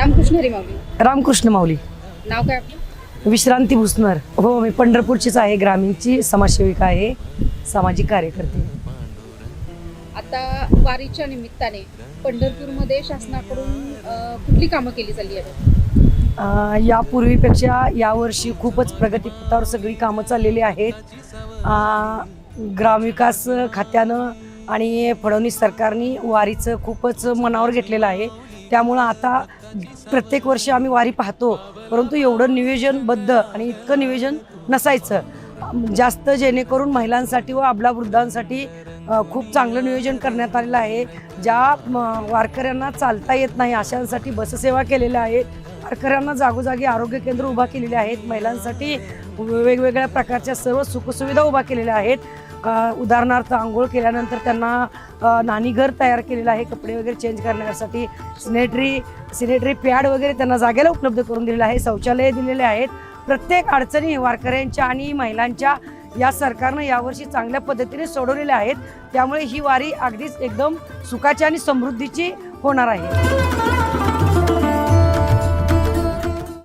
रामकृष्ण हरी माऊली. रामकृष्ण माऊली. नाव काय आपलं? विश्रांती भुसनर. हो, मी पंढरपूरचीच आहे, ग्रामीणची समाजसेविका आहे, सामाजिक कार्यकर्ते. आता वारीच्या निमित्ताने पंढरपूरमध्ये शासनाकडून कुठली कामं केली चालली आहेत? यापूर्वीपेक्षा यावर्षी खूपच प्रगतीपथावर सगळी कामं चाललेली आहेत. ग्रामविकास खात्यानं आणि फडणवीस सरकारने वारीचं खूपच मनावर घेतलेलं आहे. त्यामुळं आता प्रत्येक वर्षी आम्ही वारी पाहतो, परंतु एवढं नियोजनबद्ध आणि इतकं नियोजन नसायचं जास्त, जेणेकरून महिलांसाठी व अबलावृद्धांसाठी खूप चांगलं नियोजन करण्यात आलेलं आहे. ज्या वारकऱ्यांना चालता येत नाही अशांसाठी बससेवा केलेल्या आहेत. वारकऱ्यांना जागोजागी आरोग्य केंद्र उभा केलेले आहेत. महिलांसाठी वेगवेगळ्या प्रकारच्या सर्व सुखसुविधा उभा केलेल्या आहेत. उदाहरणार्थ आंघोळ केल्यानंतर त्यांना नाणीघर तयार केलेलं आहे, कपडे वगैरे चेंज करण्यासाठी. सिनेटरी पॅड वगैरे त्यांना जागेला उपलब्ध करून दिलेलं आहे. शौचालय दिलेले आहेत. प्रत्येक अडचणी वारकऱ्यांच्या आणि महिलांच्या या सरकारनं यावर्षी चांगल्या पद्धतीने सोडवलेल्या आहेत. त्यामुळे ही वारी अगदीच एकदम सुखाची आणि समृद्धीची होणार आहे.